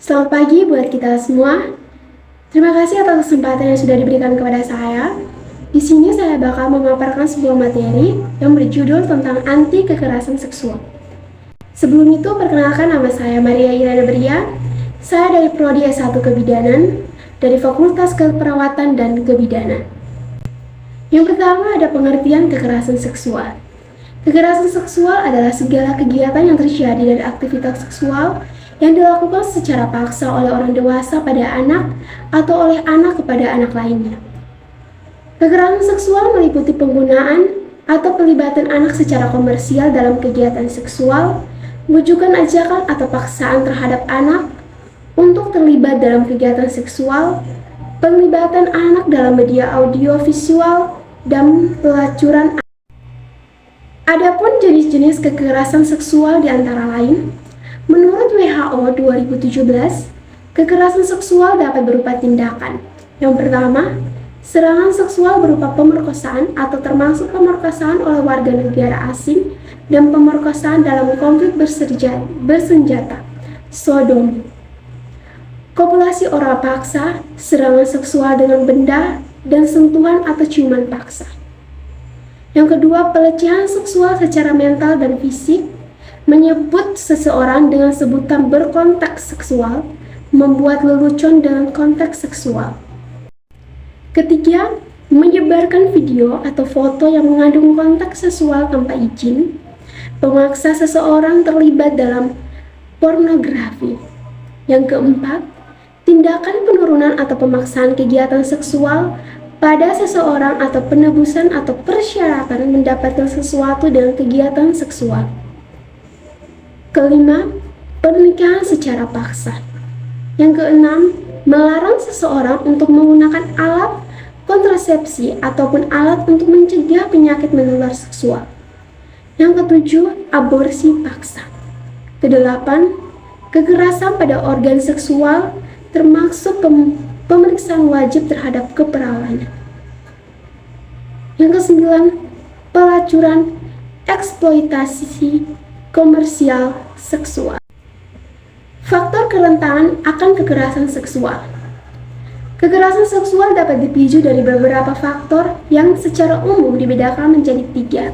Selamat pagi buat kita semua. Terima kasih atas kesempatan yang sudah diberikan kepada saya. Di sini saya bakal memaparkan sebuah materi yang berjudul tentang anti kekerasan seksual. Sebelum itu, perkenalkan nama saya Maria Irana Bria. Saya dari Prodi S1 Kebidanan dari Fakultas Keperawatan dan Kebidanan. Yang pertama ada pengertian kekerasan seksual. Kekerasan seksual adalah segala kegiatan yang terjadi dari aktivitas seksual yang dilakukan secara paksa oleh orang dewasa pada anak atau oleh anak kepada anak lainnya. Kekerasan seksual meliputi penggunaan atau pelibatan anak secara komersial dalam kegiatan seksual, bujukan ajakan atau paksaan terhadap anak untuk terlibat dalam kegiatan seksual, penglibatan anak dalam media audio visual, dan pelacuran. Adapun jenis-jenis kekerasan seksual di antara lain, menurut WHO 2017, kekerasan seksual dapat berupa tindakan. Yang pertama, serangan seksual berupa pemerkosaan atau termasuk pemerkosaan oleh warga negara asing dan pemerkosaan dalam konflik bersenjata, sodomi. Kopulasi oral paksa, serangan seksual dengan benda, dan sentuhan atau ciuman paksa. Yang kedua, pelecehan seksual secara mental dan fisik, menyebut seseorang dengan sebutan berkontak seksual, membuat lelucon dengan konteks seksual. Ketiga, menyebarkan video atau foto yang mengandung konteks seksual tanpa izin, memaksa seseorang terlibat dalam pornografi. Yang keempat, tindakan penurunan atau pemaksaan kegiatan seksual pada seseorang atau penebusan atau persyaratan mendapatkan sesuatu dengan kegiatan seksual. Kelima, pernikahan secara paksa. Yang keenam, melarang seseorang untuk menggunakan alat kontrasepsi ataupun alat untuk mencegah penyakit menular seksual. Yang ketujuh, aborsi paksa. Kedelapan, kekerasan pada organ seksual termasuk pemeriksaan wajib terhadap keperawanan. Yang kesembilan, pelacuran, eksploitasi komersial seksual. Faktor kerentanan akan kekerasan seksual. Kekerasan seksual dapat dipicu dari beberapa faktor yang secara umum dibedakan menjadi tiga,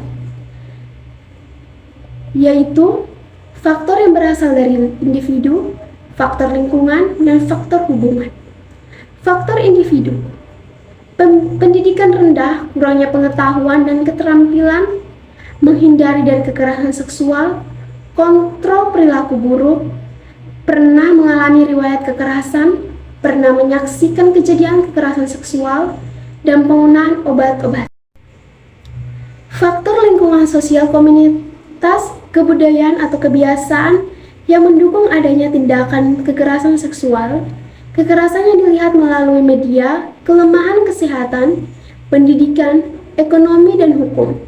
yaitu faktor yang berasal dari individu, faktor lingkungan, dan faktor hubungan. Faktor individu, pendidikan rendah, kurangnya pengetahuan dan keterampilan menghindari dari kekerasan seksual, kontrol perilaku buruk, pernah mengalami riwayat kekerasan, pernah menyaksikan kejadian kekerasan seksual, dan penggunaan obat-obatan. Faktor lingkungan sosial komunitas, kebudayaan atau kebiasaan yang mendukung adanya tindakan kekerasan seksual. Kekerasan yang dilihat melalui media, kelemahan kesehatan, pendidikan, ekonomi, dan hukum.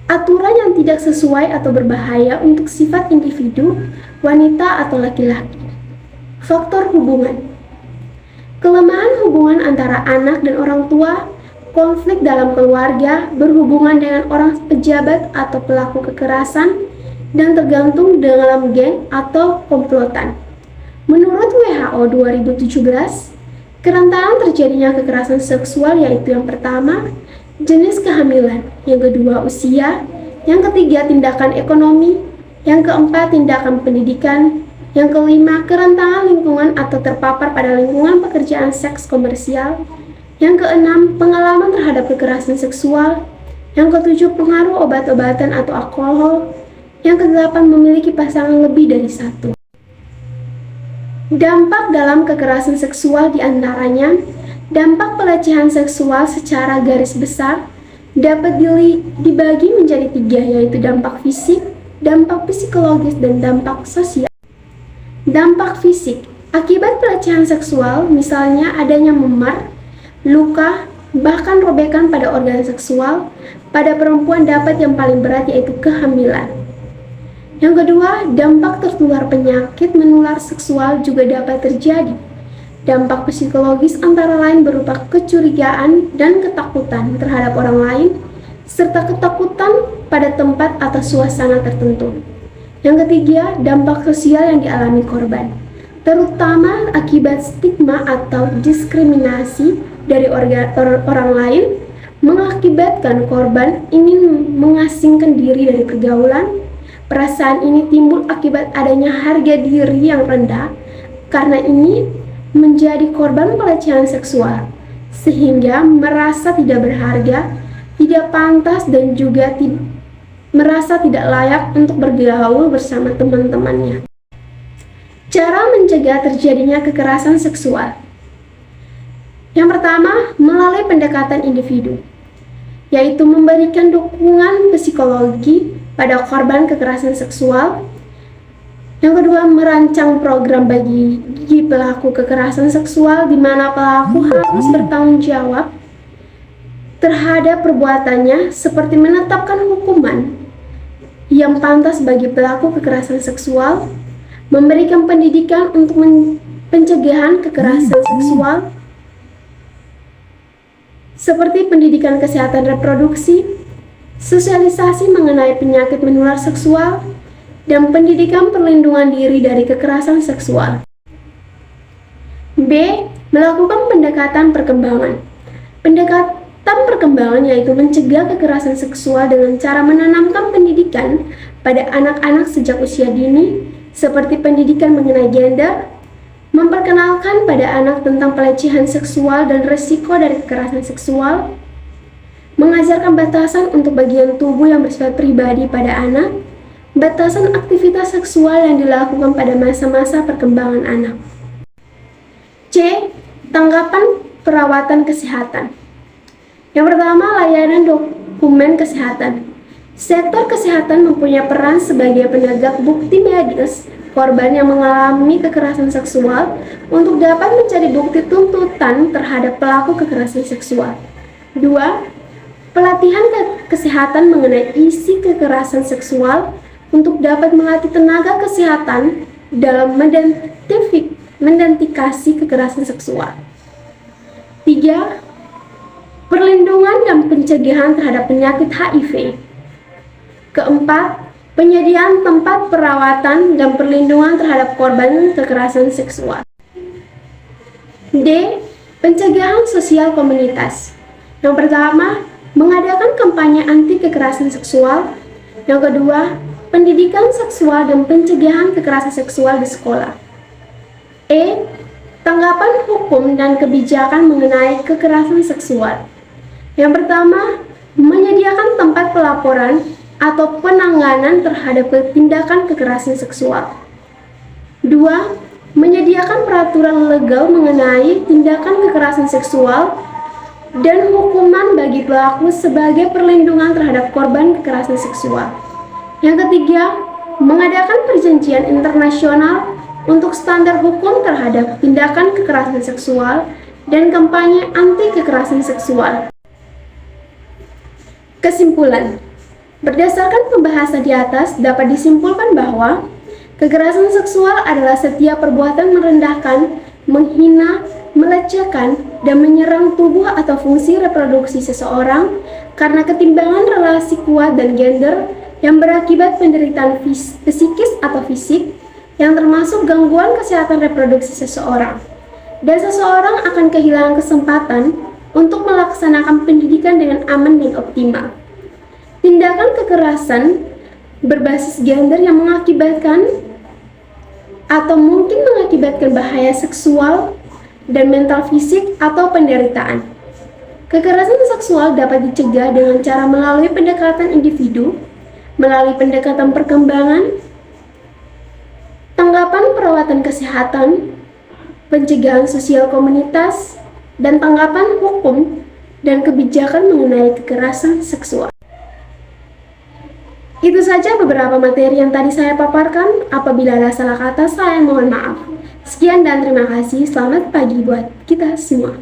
Aturan yang tidak sesuai atau berbahaya untuk sifat individu, wanita atau laki-laki. Faktor hubungan. Kelemahan hubungan antara anak dan orang tua, konflik dalam keluarga, berhubungan dengan orang pejabat atau pelaku kekerasan, dan tergantung dalam geng atau komplotan. Menurut WHO 2017, kerentanan terjadinya kekerasan seksual yaitu yang pertama, jenis kehamilan, yang kedua usia, yang ketiga tindakan ekonomi, yang keempat tindakan pendidikan, yang kelima kerentanan lingkungan atau terpapar pada lingkungan pekerjaan seks komersial, yang keenam pengalaman terhadap kekerasan seksual, yang ketujuh pengaruh obat-obatan atau alkohol, yang kedelapan memiliki pasangan lebih dari satu. Dampak dalam kekerasan seksual diantaranya dampak pelecehan seksual secara garis besar dapat dibagi menjadi tiga, yaitu dampak fisik, dampak psikologis, dan dampak sosial. Dampak fisik, akibat pelecehan seksual misalnya adanya memar, luka, bahkan robekan pada organ seksual. Pada perempuan dapat yang paling berat yaitu kehamilan. Yang kedua, dampak tertular penyakit menular seksual juga dapat terjadi. Dampak psikologis antara lain berupa kecurigaan dan ketakutan terhadap orang lain, serta ketakutan pada tempat atau suasana tertentu. Yang ketiga, dampak sosial yang dialami korban. terutama akibat stigma atau diskriminasi dari orang lain, mengakibatkan korban ingin mengasingkan diri dari pergaulan. Perasaan ini timbul akibat adanya harga diri yang rendah, karena ini menjadi korban pelecehan seksual, sehingga merasa tidak berharga, tidak pantas, dan juga merasa tidak layak untuk bergaul bersama teman-temannya. Cara mencegah terjadinya kekerasan seksual. Yang pertama, melalui pendekatan individu, yaitu memberikan dukungan psikologi pada korban kekerasan seksual. Yang kedua, merancang program bagi pelaku kekerasan seksual di mana pelaku harus bertanggung jawab terhadap perbuatannya, seperti menetapkan hukuman yang pantas bagi pelaku kekerasan seksual, memberikan pendidikan untuk pencegahan kekerasan seksual, seperti pendidikan kesehatan reproduksi, sosialisasi mengenai penyakit menular seksual, dan pendidikan perlindungan diri dari kekerasan seksual. B. Melakukan pendekatan perkembangan. Pendekatan perkembangan yaitu mencegah kekerasan seksual dengan cara menanamkan pendidikan pada anak-anak sejak usia dini, seperti pendidikan mengenai gender, memperkenalkan pada anak tentang pelecehan seksual dan risiko dari kekerasan seksual, mengajarkan batasan untuk bagian tubuh yang bersifat pribadi pada anak, batasan aktivitas seksual yang dilakukan pada masa-masa perkembangan anak. C. Tanggapan perawatan kesehatan. Yang pertama, layanan dokumen kesehatan. Sektor kesehatan mempunyai peran sebagai penegak bukti medis korban yang mengalami kekerasan seksual untuk dapat mencari bukti tuntutan terhadap pelaku kekerasan seksual. 2. Pelatihan kesehatan mengenai isi kekerasan seksual untuk dapat melatih tenaga kesehatan dalam mengidentifikasi kekerasan seksual. 3. Perlindungan dan pencegahan terhadap penyakit HIV. Keempat, penyediaan tempat perawatan dan perlindungan terhadap korban kekerasan seksual. D. Pencegahan sosial komunitas. Yang pertama, mengadakan kampanye anti kekerasan seksual. Yang kedua, pendidikan seksual dan pencegahan kekerasan seksual di sekolah. E. Tanggapan hukum dan kebijakan mengenai kekerasan seksual. Yang pertama, menyediakan tempat pelaporan atau penanganan terhadap tindakan kekerasan seksual. 2. Menyediakan peraturan legal mengenai tindakan kekerasan seksual dan hukuman bagi pelaku sebagai perlindungan terhadap korban kekerasan seksual. Yang ketiga, mengadakan perjanjian internasional untuk standar hukum terhadap tindakan kekerasan seksual dan kampanye anti kekerasan seksual. Kesimpulan. Berdasarkan pembahasan di atas, dapat disimpulkan bahwa kekerasan seksual adalah setiap perbuatan merendahkan, menghina, melecehkan, dan menyerang tubuh atau fungsi reproduksi seseorang karena ketimbangan relasi kuat dan gender yang berakibat penderitaan psikis atau fisik yang termasuk gangguan kesehatan reproduksi seseorang, dan seseorang akan kehilangan kesempatan untuk melaksanakan pendidikan dengan aman dan optimal. Tindakan kekerasan berbasis gender yang mengakibatkan atau mungkin mengakibatkan bahaya seksual dan mental fisik atau penderitaan. Kekerasan seksual dapat dicegah dengan cara melalui pendekatan individu, melalui pendekatan perkembangan, tanggapan perawatan kesehatan, pencegahan sosial komunitas, dan tanggapan hukum dan kebijakan mengenai kekerasan seksual. Itu saja beberapa materi yang tadi saya paparkan. Apabila ada salah kata, saya mohon maaf. Sekian dan terima kasih. Selamat pagi buat kita semua.